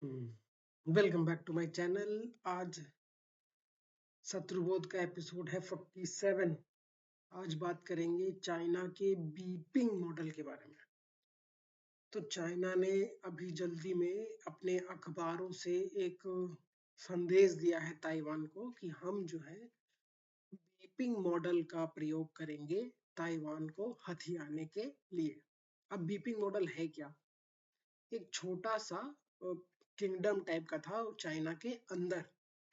Welcome back to my channel. आज शत्रुबोध का एपिसोड है 47। आज बात करेंगे चाइना के बीपिंग मॉडल के बारे में। तो चाइना ने अभी जल्दी में अपने अखबारों से एक संदेश दिया है ताइवान को कि हम जो है बीपिंग मॉडल का प्रयोग करेंगे ताइवान को हथियाने के लिए। अब बीपिंग मॉडल है क्या? एक छोटा सा किंगडम टाइप का था चाइना के अंदर,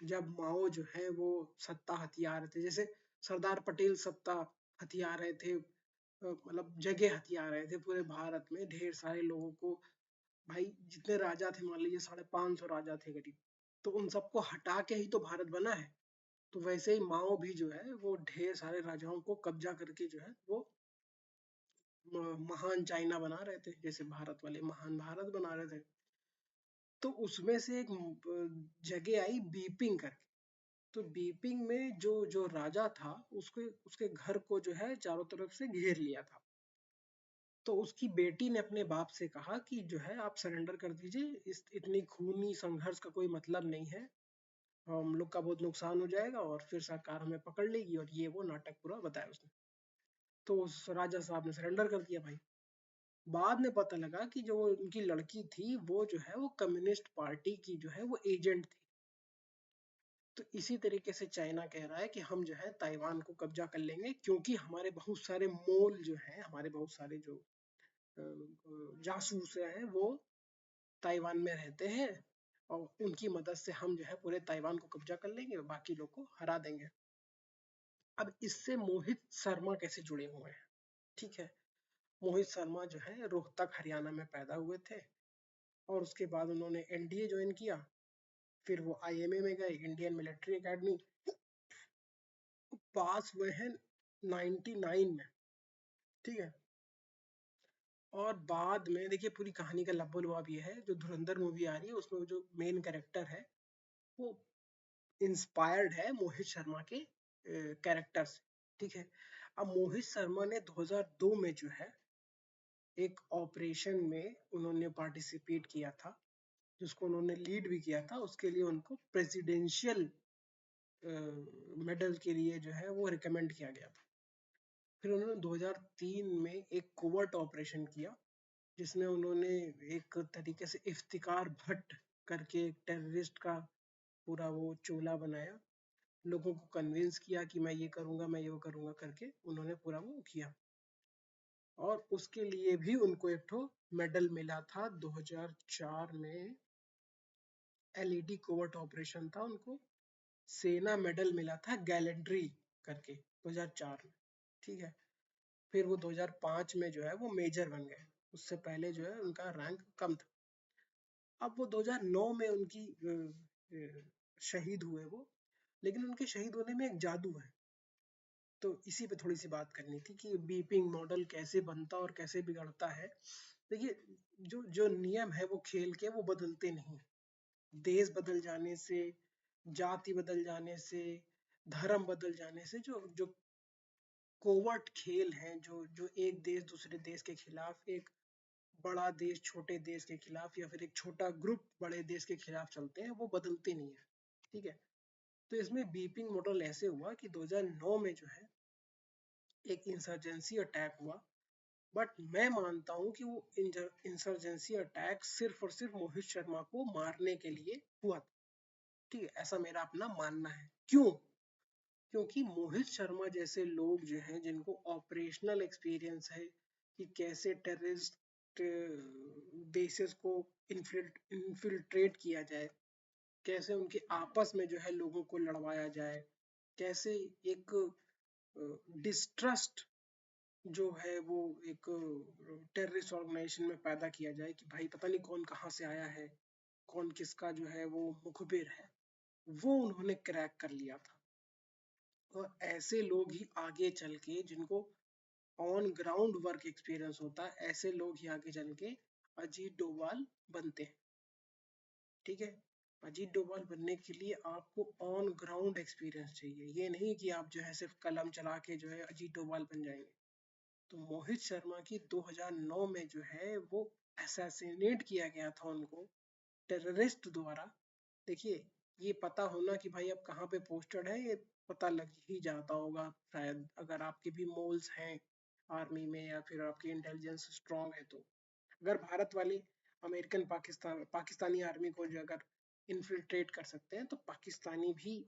जब माओ जो है वो सत्ता हथिया रहे थे। जैसे सरदार पटेल सत्ता हथिया रहे थे, मतलब जगह हथिया रहे थे पूरे भारत में ढेर सारे लोगों को। भाई जितने राजा थे, मान लीजिए 550 राजा थे करीब, तो उन सबको हटा के ही तो भारत बना है। तो वैसे ही माओ भी जो है वो ढेर सारे राजाओं को कब्जा करके जो है वो महान चाइना बना रहे थे, जैसे भारत वाले महान भारत बना रहे थे। तो उसमें से एक जगह आई बीपिंग करके। तो बीपिंग में जो जो राजा था उसके उसके घर को जो है चारों तरफ से घेर लिया था। तो उसकी बेटी ने अपने बाप से कहा कि जो है आप सरेंडर कर दीजिए, इस इतनी खूनी संघर्ष का कोई मतलब नहीं है, हम लोग का बहुत नुकसान हो जाएगा और फिर सरकार हमें पकड़ लेगी, और ये वो नाटक पूरा बताया उसने। तो उस राजा साहब ने सरेंडर कर दिया भाई। बाद में पता लगा कि जो उनकी लड़की थी वो जो है वो कम्युनिस्ट पार्टी की जो है वो एजेंट थी। तो इसी तरीके से चाइना कह रहा है कि हम जो है ताइवान को कब्जा कर लेंगे, क्योंकि हमारे बहुत सारे मोल जो हैं, हमारे बहुत सारे जो जासूस हैं वो ताइवान में रहते हैं, और उनकी मदद से हम जो है पूरे ताइवान को कब्जा कर लेंगे और बाकी लोग को हरा देंगे। अब इससे मोहित शर्मा कैसे जुड़े हुए हैं? ठीक है, मोहित शर्मा जो है रोहतक हरियाणा में पैदा हुए थे, और उसके बाद उन्होंने एनडीए ज्वाइन किया। फिर वो आईएमए में गए, इंडियन मिलिट्री एकेडमी, पास हुए हैं 99 में। ठीक है, और बाद में देखिए पूरी कहानी का लबोलबाब ये है, जो धुरंधर मूवी आ रही है उसमें जो मेन कैरेक्टर है वो इंस्पायर्ड है मोहित शर्मा के कैरेक्टर से। ठीक है, अब मोहित शर्मा ने 2002 में जो है एक ऑपरेशन में उन्होंने पार्टिसिपेट किया था, जिसको उन्होंने लीड भी किया था। उसके लिए उनको प्रेसिडेंशियल मेडल के लिए जो है वो रिकमेंड किया गया था। फिर उन्होंने 2003 में एक कोवर्ट ऑपरेशन किया, जिसमें उन्होंने एक तरीके से इफ्तिकार भट्ट करके एक टेररिस्ट का पूरा वो चोला बनाया, लोगों को कन्विंस किया कि मैं ये करूंगा मैं ये वो करूंगा करके उन्होंने पूरा वो किया। और उसके लिए भी उनको एक ठो मेडल मिला था 2004 में। एलईडी कोवर्ट ऑपरेशन था, उनको सेना मेडल मिला था गैलेंट्री करके 2004 में। ठीक है, फिर वो 2005 में जो है वो मेजर बन गए, उससे पहले जो है उनका रैंक कम था। अब वो 2009 में उनकी शहीद हुए वो, लेकिन उनके शहीद होने में एक जादू है। तो इसी पे थोड़ी सी बात करनी थी कि बीपिंग मॉडल कैसे बनता और कैसे बिगड़ता है। देखिए, जो जो नियम है वो खेल के वो बदलते नहीं। देश बदल जाने से, जाति बदल जाने से, धर्म बदल जाने से, जो जो कोवर्ट खेल हैं, जो जो एक देश दूसरे देश के खिलाफ, एक बड़ा देश छोटे देश के खिलाफ, या फिर एक छोटा ग्रुप बड़े देश के खिलाफ चलते हैं, वो बदलते नहीं है। ठीक है, तो इसमें बीपिंग मॉडल ऐसे हुआ कि 2009 में जो है एक इंसर्जेंसी अटैक हुआ। बट मैं मानता हूँ कि वो इंसर्जेंसी अटैक सिर्फ और सिर्फ मोहित शर्मा को मारने के लिए हुआ था। ठीक है, ऐसा मेरा अपना मानना है। क्यों? क्योंकि मोहित शर्मा जैसे लोग जो हैं, जिनको ऑपरेशनल एक्सपीरियंस है कि कैसे टेररिस्ट बेसिस को इन्फिल्ट्रेट किया जाए, कैसे उनके आपस में जो है लोगों को लड़वाया जाए, कैसे एक डिस्ट्रस्ट जो है वो एक टेररिस्ट ऑर्गेनाइजेशन में पैदा किया जाए कि भाई पता नहीं कौन कहाँ से आया है, कौन किसका जो है वो मुखबिर है, वो उन्होंने क्रैक कर लिया था। और ऐसे लोग ही आगे चल के, जिनको ऑन ग्राउंड वर्क एक्सपीरियंस होता है, ऐसे लोग ही आगे चल के अजीत डोभाल बनते हैं। ठीक है, अजीत डोभाल बनने के लिए आपको ऑन ग्राउंड एक्सपीरियंस चाहिए, ये नहीं कि आप जो है सिर्फ कलम चला के जो है अजीत डोभाल बन जाएंगे। तो मोहित शर्मा की 2009 में जो है वो असैसिनेट किया गया था उनको, टेररिस्ट द्वारा, देखिए ये पता होना कि भाई आप कहाँ पे पोस्टेड है, ये पता लग ही जाता होगा शायद, अगर आपके भी मोल्स हैं आर्मी में या फिर आपकी इंटेलिजेंस स्ट्रांग है तो। अगर भारत वाली अमेरिकन पाकिस्तानी आर्मी को जो अगर इन्फिल्ट्रेट कर सकते हैं, तो पाकिस्तानी भी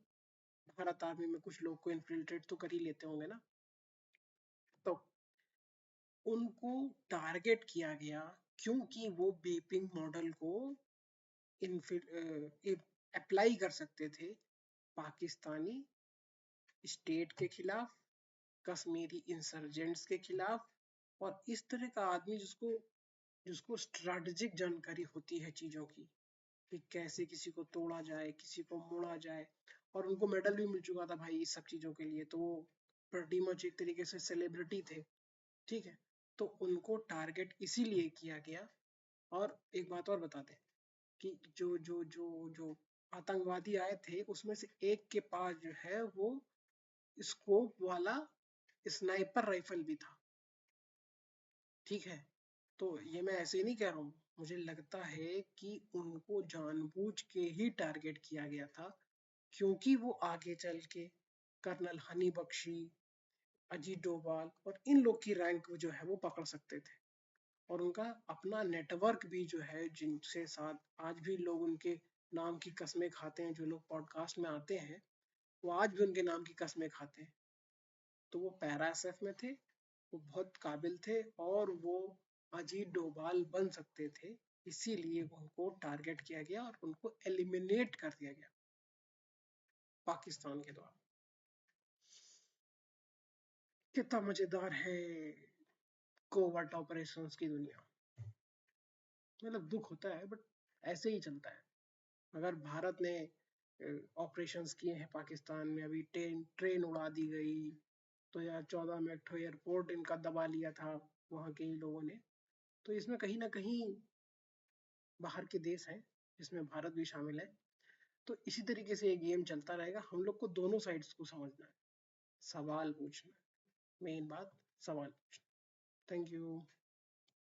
भारत आर्मी में कुछ लोग को इन्फिल्ट्रेट तो कर ही लेते होंगे ना। तो उनको टारगेट किया गया क्योंकि वो बेपिंग मॉडल को अप्लाई कर सकते थे पाकिस्तानी स्टेट के खिलाफ, कश्मीरी इंसर्जेंट्स के खिलाफ, और इस तरह का आदमी जिसको जिसको स्ट्रैटेजिक जानकारी होती है चीज़ों की, कि कैसे किसी को तोड़ा जाए, किसी को मोड़ा जाए। और उनको मेडल भी मिल चुका था भाई इस सब चीज़ों के लिए, तो वो pretty much एक तरीके से सेलिब्रिटी थे, ठीक है। तो उनको टारगेट इसीलिए किया गया। और एक बात और बता दें कि जो आतंकवादी आए थे उसमें से एक के पास जो है वो स्कोप वाला स्नाइपर राइफल भी था, ठीक है। तो ये मैं ऐसे ही नहीं कह रहा हूँ, मुझे लगता है कि उनको जानबूझ के ही टारगेट किया गया था, क्योंकि वो आगे चल के कर्नल हनी बख्शी, अजीत डोभाल और इन लोग की रैंक जो है वो पकड़ सकते थे। और उनका अपना नेटवर्क भी जो है, जिनसे साथ आज भी लोग उनके नाम की कस्में खाते हैं, जो लोग पॉडकास्ट में आते हैं वो आज भी उनके नाम की कस्में खाते हैं। तो वो पैरा एसएफ में थे, वो बहुत काबिल थे, और वो अजीत डोभाल बन सकते थे, इसीलिए उनको टारगेट किया गया और उनको एलिमिनेट कर दिया गया पाकिस्तान के द्वारा। कितना मजेदार है कोवर्ट ऑपरेशंस की दुनिया। मतलब दुख होता है बट ऐसे ही चलता है। अगर भारत ने ऑपरेशंस किए हैं पाकिस्तान में, अभी ट्रेन ट्रेन उड़ा दी गई, 2014 में एक ठो एयरपोर्ट इनका दबा लिया था वहाँ के ही लोगों ने, तो इसमें कहीं ना कहीं बाहर के देश हैं जिसमें भारत भी शामिल है। तो इसी तरीके से ये गेम चलता रहेगा, हम लोग को दोनों साइड्स को समझना है, सवाल पूछना है, मेन बात सवाल पूछना। Thank you.